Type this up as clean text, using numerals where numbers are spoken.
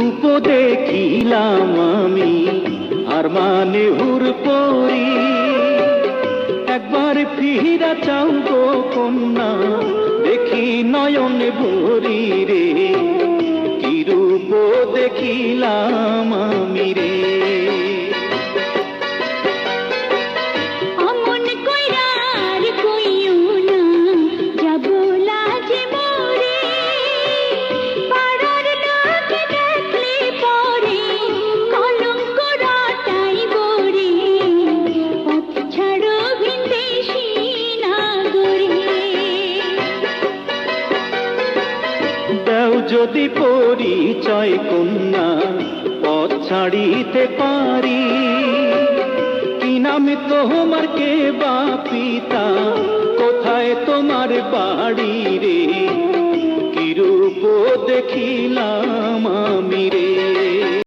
রূপ দেখিলাম আমি আর মানে হুর পরি, একবার ফিরা চাও গো কন্যা দেখি নয়ন ভরি রে, কি রূপ দেখিলাম আমি রে। যদি পরিচয় কন্যা পথ ছাড়িতে পারি, কি নামে তোমার কে বা পিতা, কোথায় তোমার বাড়ি রে, কি রূপ দেখিলাম